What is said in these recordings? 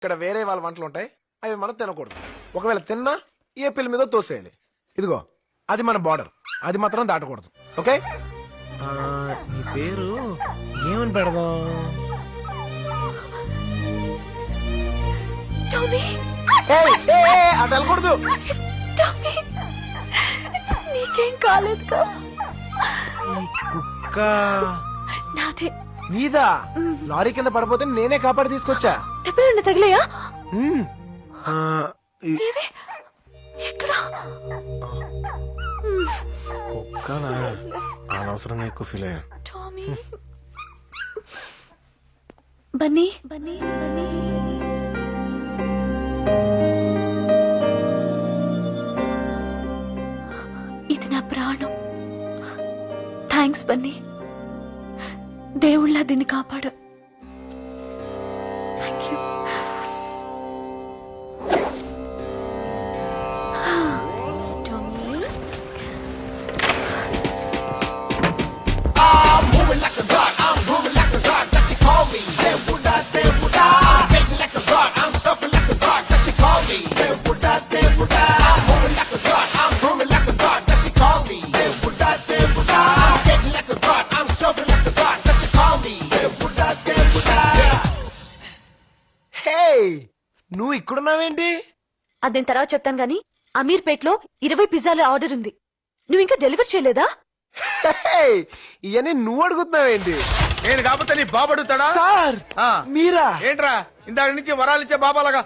ఇక్కడ వేరే వాళ్ళ వంటలు ఉంటాయి, అవి మనం తినకూడదు. ఒకవేళ తిన్నా ఏ పిల్ల మీద తోసేయాలి. ఇదిగో అది మన బార్డర్, అది మాత్రం దాటకూడదు. ఓకే? నీ పేరు ఏమని పెడదాం? అటు వెళ్ళకూడదు. నీకేం కాలేదుగా? ఈ కుక్క నాదే. నీదా? లారీ కింద పడిపోతే నేనే కాపాడి తీసుకొచ్చా. దెబ్బలు తగిలేయా? ఎక్కడా? కుక్కనా? అనవసరంగా ఎక్కువ ఫీల్ అయ్యా. టామీ. బన్నీ బన్నీ బన్నీ. ఇది నా ప్రాణం. థ్యాంక్స్ బన్నీ. దేవుళ్ళ దీన్ని కాపాడు. Thank you. నువ్వు ఇక్కడున్నావేంటి? అది నేను తర్వాత చెప్తాను గానీ అమీర్పేట్లో 20 పిజ్జాల ఆర్డర్ ఉంది. నువ్వు ఇంకా డెలివర్ చేయలేదా? ఇవన్నీ నువ్వు అడుగుతున్నావేంటి? నేను కాకపోతే నీ బాబు అడుగుతాడా? సార్ మీరా? ఏంట్రా ఇందాక నుంచి వరాలు ఇచ్చే బాబాలాగా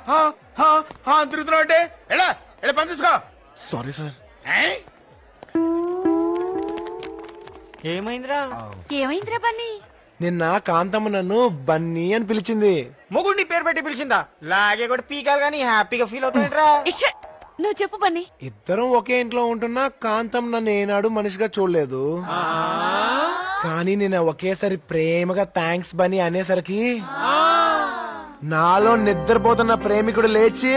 తిరుగుతున్నావు అంటే? ఎలా ఎలా పని తీసుకో. Sorry sir. ఏమైందిరా? ఏమైందిరా బన్నీ? నిన్న కాంతమ్మ నన్ను బన్నీ అని పిలిచింది. మొగుడిని పేరు పెట్టి పిలిచిందా? లాగే కూడా పీకాలు గానీ హ్యాపీగా ఫీల్ అవుతుందిరా. నువ్వు చెప్పు బన్నీ. ఇద్దరం ఒకే ఇంట్లో ఉంటున్నా కాంతం నన్ను ఏనాడు మనిషిగా చూడలేదు. కానీ నేను ఒకేసారి ప్రేమగా థ్యాంక్స్ బన్నీ అనేసరికి నాలో నిద్రపోతున్న ప్రేమికుడు లేచి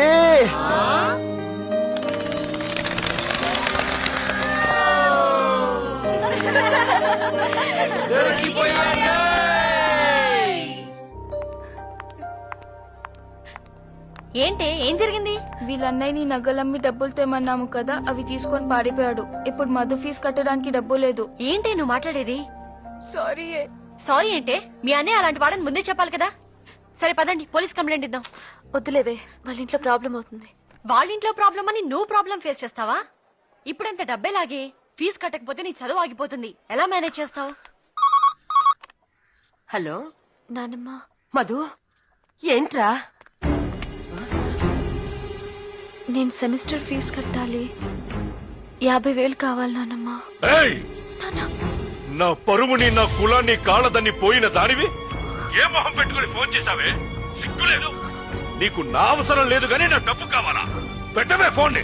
ఏంటే ఏం జరిగింది? వీళ్ళన్నయ్యని నగలమ్మి డబ్బులు తెమ్మన్నాము కదా, అవి తీసుకొని పారిపోయాడు. ఇప్పుడు మధు ఫీజు కట్టడానికి డబ్బు లేదు. ఏంటే నువ్వు మాట్లాడేది? సారీ. సారీ ఏంటే? మీ అన్నయ్య అలాంటి వాడని ముందే చెప్పాలి కదా. సరే పదండి, పోలీస్ కంప్లైంట్ ఇద్దాం. వద్దులేవే, వాళ్ళ ఇంట్లో ప్రాబ్లం అవుతుంది. వాళ్ళ ఇంట్లో ప్రాబ్లం అని నువ్వు ప్రాబ్లం ఫేస్ చేస్తావా? ఇప్పుడంత డబ్బే లాగే ఫీజు కట్టకపోతే నీ చదువు ఆగిపోతుంది. ఎలా మేనేజ్ చేస్తావు? హలో నానమ్మ. మధు, ఏంట్రా? నేను సెమిస్టర్ ఫీజు కట్టాలి. 50,000 కావాలి నానమ్మ. నా పరువుని నా కులాన్ని కాళ్ళదని పోయిన దానివి ఏ మొహం పెట్టుకుని ఫోన్ చేశావే? సిగ్గులేదు నీకు? నా అవసరం లేదు గానీ నా డబ్బు కావాలా? పెట్టవే ఫోన్.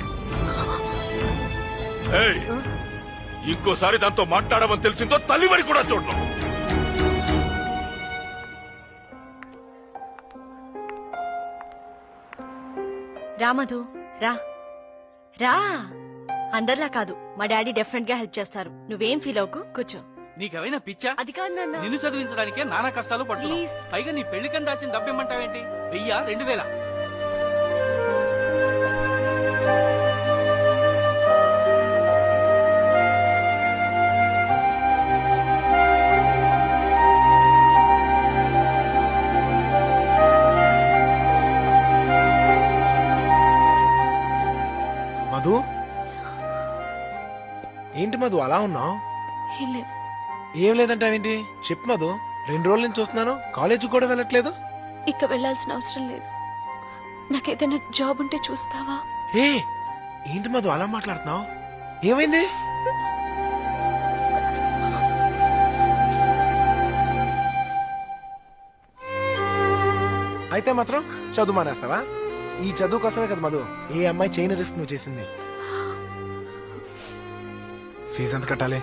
ఇంకోసారి దాంతో మాట్లాడమని తెలిసిందో తల్లివరి కూడా చూడను. రామధు రా రా. అందరిలా కాదు, మా డాడీ డెఫినెట్ గా హెల్ప్ చేస్తారు. నువ్వేం ఫీల్ అవ్వకు, కూర్చో. నీకేమైనా పిచ్చా? అది కాదు నాన్న. నిన్ను చదివించడానికే నానా కష్టాలు పడుతున్నావు. Please. పైగా నీ పెళ్లికని దాచిన డబ్బిమ్మంటావేంటి? 1000, 2000? మధు, ఏంటి మధు అలా ఉన్నావు? ఏం లేదు. ఏం లేదంటావేంటి? చెప్పు మధు. 2 రోజుల నుంచి చూస్తున్నాను, కాలేజీ కూడా వెళ్ళట్లేదు. ఇక వెళ్లాల్సిన అవసరం లేదు. నాకేదైనా జాబ్ ఉంటే చూస్తావా? ఏంటి మధు అలా మాట్లాడుతున్నావు? ఏమైంది? అయితే మాత్రం చదువు మానేస్తావా? ఈ చదువు కోసమే కదా మధు ఏ అమ్మాయి చేయని రిస్క్ నువ్వు చేసింది. ఫీజు ఎంత కట్టాలి?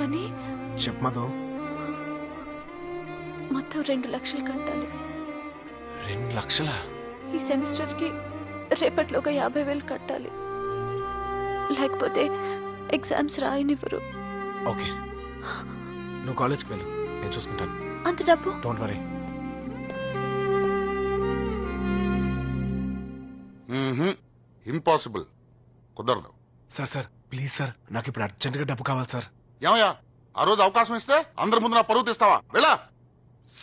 బన్నీ, చెప్పు మధు. మొత్తం 2 లక్షలు కట్టాలి. 2 లక్షలా? ఈ సెమిస్టర్ కి రేపట్లోగా 50,000 కట్టాలి. లేకపోతే ఎగ్జామ్స్ రాయనివ్వరు. ఓకే, నువ్వు కాలేజ్కి వెళ్ళు, నేను చూసుకుంటాను. అంత డబ్బు? Don't worry. ఇంపాసిబుల్, కుదరదు. సార్ ప్లీజ్ సార్, నాకు ఇప్పుడు అర్జెంట్ గా డబ్బు కావాలి సార్. ఏమయ్యా, ఆ రోజు అవకాశం ఇస్తే అందరి ముందు నా పరువు తీస్తావా? వెళ్ళా.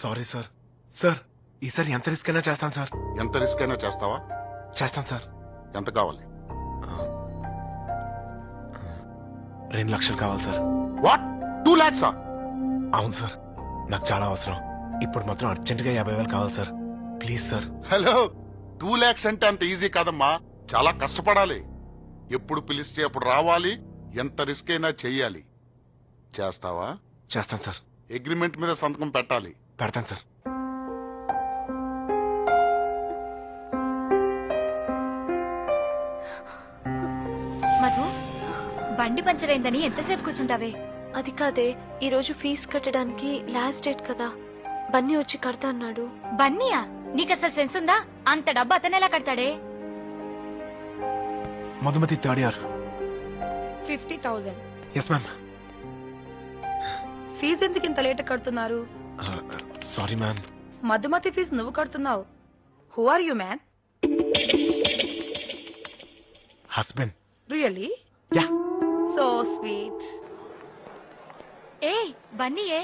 Sorry sir. సార్ ఈసారి ఎంత రిస్క్ అయినా చేస్తాను సార్. ఎంత రిస్క్ అయినా చేస్తావా? చేస్తాను సార్. ఎంత కావాలి? 2 లక్షలు కావాలి సార్. What, 2 lakhs? అవును సార్, నాకు చాలా అవసరం. ఇప్పుడు మాత్రం అర్జెంట్ గా 50,000 కావాలి sir. Please sir. Hello, 2 lakhs అంటే అంత ఈజీ కాదమ్మా, చాలా కష్టపడాలి. ఎప్పుడు పిలిస్తే అప్పుడు రావాలి, ఎంత రిస్క్ అయినా చెయ్యాలి. చేస్తావా? చేస్తాను సార్. అగ్రిమెంట్ మీద సంతకం పెట్టాలి. పెడతాను సార్. మధు, బండి పంచర్ అయిందని ఎంతసేపు కూర్చుంటావే? అది కాదే, ఈ రోజు ఫీజు కట్టడానికి లాస్ట్ డేట్ కదా. బన్నీ వచ్చి కడతా అన్నాడు. బన్నీయా? నీకు అసలు సెన్స్ ఉందా? అంత డబ్బు అతను ఎలా కడతాడే? Madhumathi 3rd year. 50,000. Yes ma'am. Fees ఎందుకు ఇంత లేట్ కడుతున్నారు? Sorry ma'am. మధుమతి ఫీజు నువ్వు కడుతున్నావు. Who are you man? Husband. Really? Yeah. So sweet. ఏ బన్నీ ఏ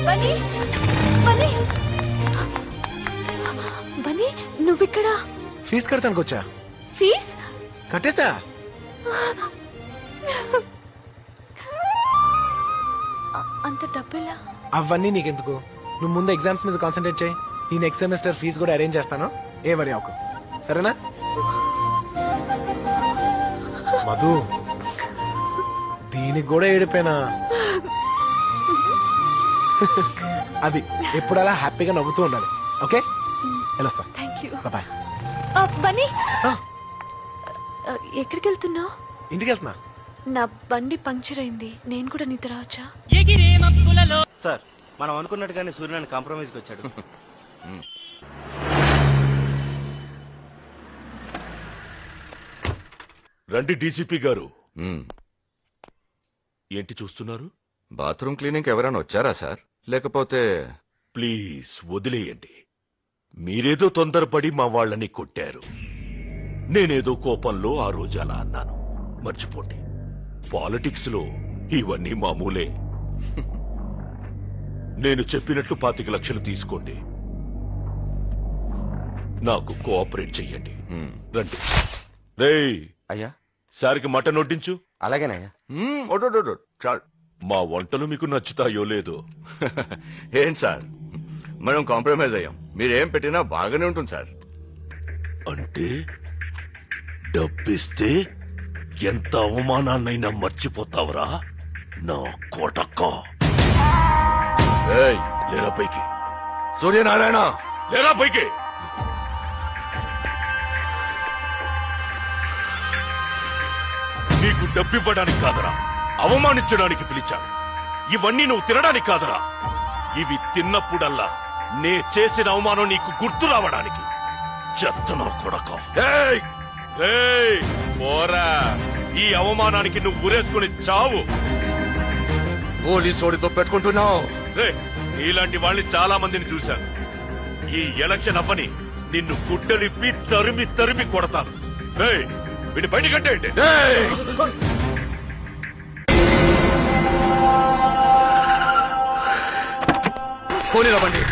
బన్నీ, బన్నీ, బన్నీ, నువ్విక్కడా? ఫీజు కడతానికి వచ్చా. ఫీజ్ కట్టేసా. అంత డబ్బులా? అవన్నీ నీకెందుకు, నువ్వు ముందు ఎగ్జామ్స్ మీద కాన్సన్ట్రేట్ చేయి. ఈ నెక్స్ట్ సెమిస్టర్ ఫీజు కూడా అరేంజ్ చేస్తాను, ఏ వరి అవకు. సరేనా? మధు, దీనికి కూడా ఏడిపోయినా. అది ఎప్పుడు అలా హ్యాపీగా నవ్వుతూ ఉండాలి. ఓకే, వెళ్ళొస్తా. Thank you. బాయ్. బన్నీ, ఎక్కడికి వెళ్తున్నావు? ఇంటికి వెళ్తున్నా. నా బండి పంక్చర్ అయింది, నేను కూడా నీతో రావచ్చా? సార్, మనం అనుకున్నట్టుగానే సూర్యనారాయణ కాంప్రమైజ్కి వచ్చాడు. రండి డీసీపీ గారు. ఏంటి చూస్తున్నారు? బాత్రూమ్ క్లీనింగ్ ఎవరైనా వచ్చారా సార్? లేకపోతే ప్లీజ్ వదిలేయండి. మీరేదో తొందరపడి మా వాళ్ళని కొట్టారు. నేనేదో కోపంలో ఆ రోజు అలా అన్నాను, మర్చిపోండి. పాలిటిక్స్ లో ఇవన్నీ మామూలే. నేను చెప్పినట్లు 25 లక్షలు తీసుకోండి, నాకు కోఆపరేట్ చెయ్యండి. రండి. రేయ్ అయ్యా, సార్కి మటన్ వడ్డించు. అలాగేనయ్యా. చాలు. మా వంటలు మీకు నచ్చుతాయో లేదో. ఏం సార్, మనం కాంప్రమైజ్ అయ్యాం. మీరేం పెట్టినా బాగానే ఉంటుంది సార్. అంటే డబ్బిస్తే ఎంత అవమానాన్నైనా మర్చిపోతావరా నా కొడక? ఏయ్, లేరా పైకి. సూర్యనారాయణ, లేరా పైకి. నీకు డబ్బివ్వడానికి కాదరా, అవమానించడానికి పిలిచాను. ఇవన్నీ నువ్వు తినడానికి కాదరా, ఇవి తిన్నప్పుడల్లా నే చేసిన అవమానం నీకు గుర్తు రావడానికి. చెత్తనా కొడక. ఏయ్, ఏయ్, పోరా. ఈ అవమానానికి నువ్వు ఉరేసుకుని చావు. పోలీసోడితో పెట్టుకుంటున్నావు. రే, ఇలాంటి వాళ్ళని చాలా మందిని చూశాను. ఈ ఎలక్షన్ అవ్వని నిన్ను గుడ్డలిప్పి తరిమి తరిమి కొడతాను. రేయ్, వీడి బయట కట్టేయండి. పోనీ బండి.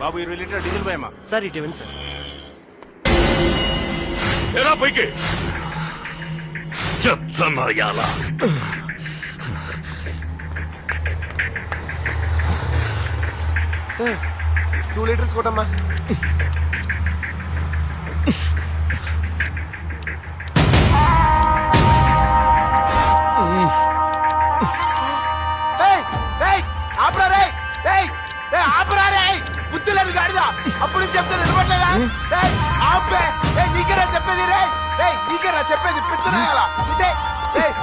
బాబు 20 లీటర్ డీజిల్ పోయమ్మా. సార్ ఇటు ఇవ్వండి సార్. ఎలా పైకి చెత్తనాయాలా. 2 లీటర్స్ కొట్టమ్మా. బుద్ధి లేదు గాడిదా. అప్పుడు చెప్తే నిలబడలేదా? నీకేనా చెప్పేది? నీకేనా చెప్పేది? పిచ్చనాయాలా.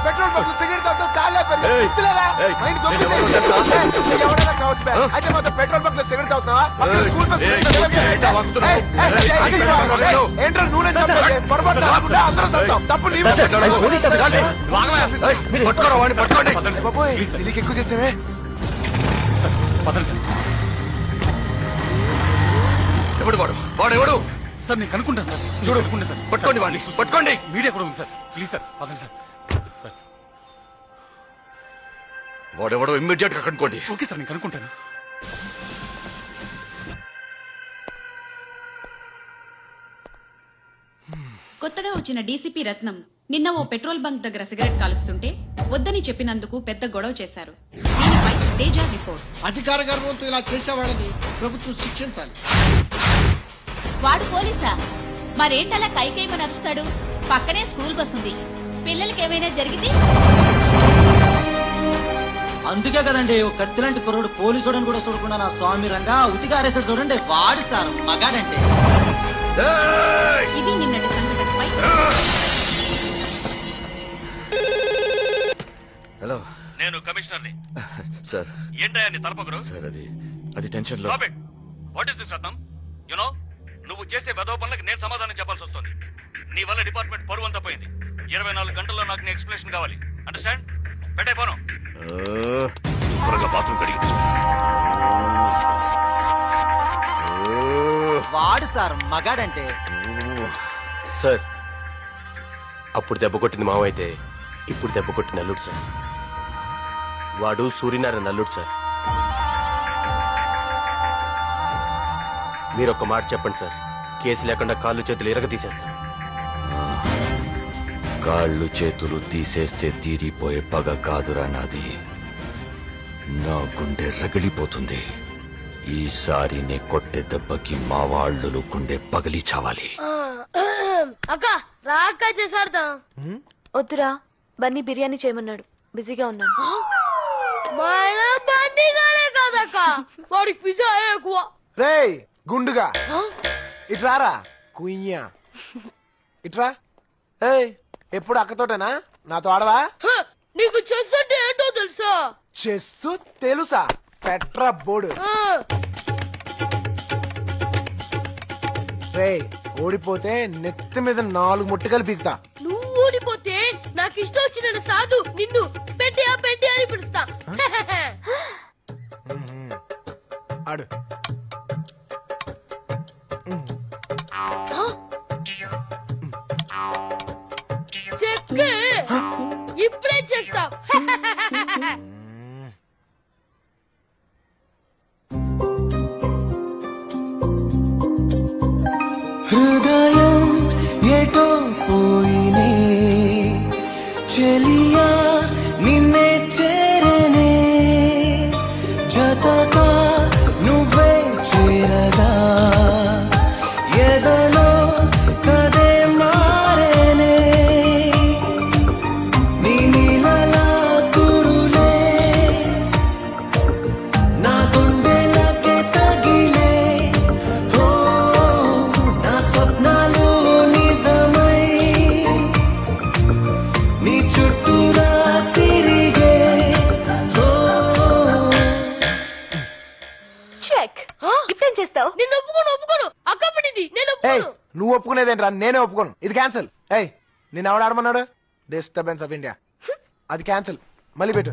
పెట్రోల్ బంక్ సిగరెట్ తాగుతూ తాళే పెరిగి ఏయ్, గుర్తులేదా? ఏయ్, మైండ్ నేను దొబ్బింది. ఎవరో తెలుసా? ఏయ్, నువ్వు ఎవరైనా కావచ్చు బే. అయితే మాత్రం పెట్రోల్ బంక్ లో సిగరెట్ తాగుతున్నావా? పక్కన ఏయ్, స్కూల్ బస్ ఏయ్, లో సిగరెట్ ఏంటా తాగుతున్నావా? వాగుతున్నావు? ఏయ్, ఏయ్, ఏయ్, ఏయ్, ఏయ్, ఏయ్, ఏయ్, ఏయ్, ఏంట్రా నువ్వు నేను చంపేది? పొరపాటు రాకుండా అందరూ చంపుతాం. తప్పు నీ సార్, సార్, మీద. Police officer. ఏయ్, పట్టుకోరా వాడిని, పట్టుకోండి. బాబోయ్, దీనికి ఎక్కువ చేసేవే. ఎవడు వాడు వాడెవడు? సార్ నేను కనుక్కుంటాను సార్ చూడు, కనుక్కుంటాను సార్ పట్టుకోండి వాడిని, పట్టుకోండి. మీడియా కూడా ఉంది సార్ ప్లీజ్ సార్ పదండి సార్ సార్ వాడెవడో ఇమ్మీడియట్ గా కనుక్కోండి. ఓకే సార్ నేను కనుక్కుంటాను. కొత్తగా వచ్చిన డీసీపీ రత్నం నిన్న ఓ పెట్రోల్ బంక్ దగ్గర సిగరెట్ కాలుస్తుంటే వద్దని చెప్పినందుకు పెద్ద గొడవ చేశారు. దీనిపై తేజ రిపోర్ట్. అధికార గర్వంతో ఇలా చేసేవాడని ప్రభుత్వం శిక్షించాలి. వాడు పోలీసా? మరేంటలా కైకేమని నడుస్తాడు? పక్కనే స్కూల్ బస్ ఉంది. పిల్లలకి ఏమైనా జరిగింది? అందుకే కదండి ఒక కత్తిలాంటి కుర్రోడు పోలీసుడని కూడా చూడకుండా నా స్వామి రంగా ఉతిగా అరేసాడు చూడండి. వాడు సార్ మగాడంటే. ఇది నిన్నటి సంఘటనపై. హలో, నేను కమిషనర్ని. సార్. ఏంటయ్యా నీ తలపొగరు? సార్ అది టెన్షన్ లో. What is this Ratnam? You know నువ్వు చేసే వెధవ పనులకు నేను సమాధానం చెప్పాల్సి వస్తుంది. నీ వల్ల డిపార్ట్మెంట్ పరువు అంతా పోయింది. 24 గంటల్లో నాకు నీ ఎక్స్ప్లెనేషన్ కావాలి. అండర్స్టాండ్? పెట్టే ఫోను. త్వరగా బాత్రూమ్ కడిగి. వాడు సార్ మగాడంటే. సార్, అప్పుడు దెబ్బ కొట్టింది మావైతే ఇప్పుడు దెబ్బ కొట్టిన అల్లుడు సార్. వాడు సూర్యనారాయణ అల్లుడు సార్. మీరు ఒక్క మాట చెప్పండి సార్, కేసు లేకుండా కాళ్ళు చేతులు ఎరగ తీసేస్తాను. కాళ్ళు చేతులు తీసేస్తే తీరిపోయే పగ కాదురా నాది. నా గుండె రగిలిపోతుంది. ఈసారి నే కొట్టే దెబ్బకి మా వాళ్ళు గుండె పగిలి చావాలి. అక్క రాక చేసాడతా. వద్దురా, బన్నీ బిర్యానీ చేయమన్నాడు. బిజీగా ఉన్నాను. మన బన్నీ గానే కాదక్క, వాడికి పిజ్జా ఎక్కువ. రేయ్ గుండుగా, ఇట్రారా కుయ్యా, ఇట్రా. ఏయ్, ఎప్పుడు అక్కతోటేనా? నాతో ఆడవా? నీకు చెస్ అంటే ఏంటో తెలుసా? చెస్సు తెలుసా? Petra board. రేయ్, ఓడిపోతే నెత్తి మీద 4 ముట్టుకలు పీకుతా. నువ్వు ఓడిపోతే నాకు ఇష్టం వచ్చిన సాధు నిన్ను పెట్టియా పెట్టి అని పిలుస్తా. ఆడు. చెక్కే ఇప్పుడే చేస్తావు. హృదయం ఎటో పోయినే చెలియా నిన్నే చేరనే జతగా నువ్వే చేరగా ఎదలో కదే మారేనే నీ నీలలా కురులే నా గుండెలకే తగిలే. ఓ నా స్వప్నాలు నిజమై నీ చుట్టూరా తిరిగే. చెక్. ఇప్పుడేం చేస్తావు? నిన్ను ఒప్పుకోను అక్క పడింది. నేను ఏయ్, ఒప్పుకోను. నువ్వు ఒప్పుకునేదేంట్రా? నేనే ఒప్పుకోను. ఇది క్యాన్సిల్. ఏయ్, నేను ఎవడు ఆడమన్నాడు? Disturbance of India. అది క్యాన్సిల్. మళ్ళీ పెట్టు.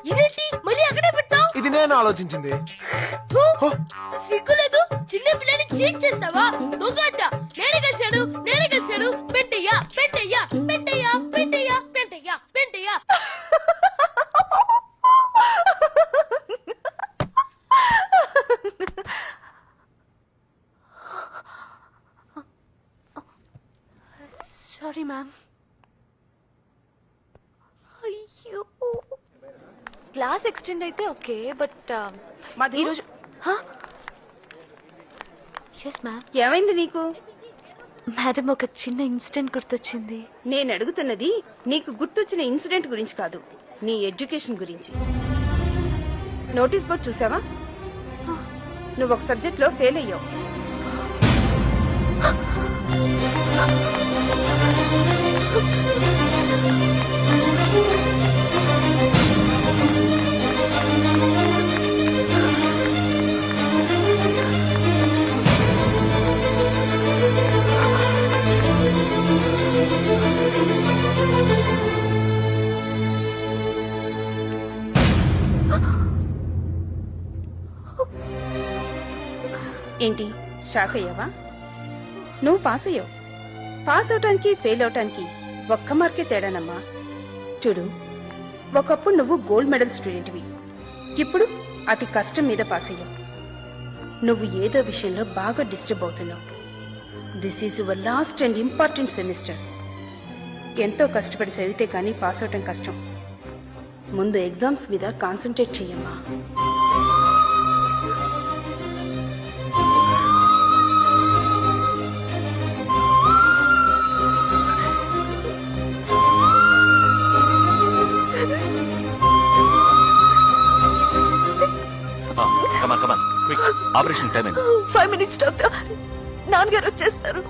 ఇదేంటి మళ్ళీ అక్కడే పెట్టావు? ఇది నేను ఆలోచించింది. సిగ్గులేదు, చిన్న పిల్లని చీట్ చేస్తావా? దొంగట. నేనే గెలిచాను. పెట్టయ్యా పెట్టయ్యా పెట్టయ్యా పెట్టయ్యా పెట్టయ్యా పెట్టయ్యా. Sorry ma'am. అయ్యో, క్లాస్ ఎక్స్టెండ్ అయితే ఓకే, బట్ ఈరోజు. Yes ma'am. ఏమైంది నీకు? మేడం, ఒక చిన్న ఇన్సిడెంట్ గుర్తొచ్చింది. నేను అడుగుతున్నది నీకు గుర్తొచ్చిన ఇన్సిడెంట్ గురించి కాదు, నీ ఎడ్యుకేషన్ గురించి. నోటీస్ బోర్డ్ చూసావా? నువ్వు ఒక సబ్జెక్ట్ లో ఫెయిల్ అయ్యావు. ఏంటి షాక్ అయ్యావా? నువ్వు పాస్ అయ్యావు. పాస్ అవటానికి ఫెయిల్ అవటానికి ఒక్క మార్కే తేడానమ్మా. చూడు, ఒకప్పుడు నువ్వు గోల్డ్ మెడల్ స్టూడెంట్వి, ఇప్పుడు అతి కష్టం మీద పాస్ అయ్యావు. నువ్వు ఏదో విషయంలో బాగా డిస్టర్బ్ అవుతున్నావు. This is your last and important semester. ఎంతో కష్టపడి చదివితే కానీ పాస్ అవటం కష్టం. ముందు ఎగ్జామ్స్ మీద కాన్సన్ట్రేట్ చెయ్యమ్మా. Come on come on quick operation time 5 minutes doctor. నాన్నగారు వచ్చేస్తారు.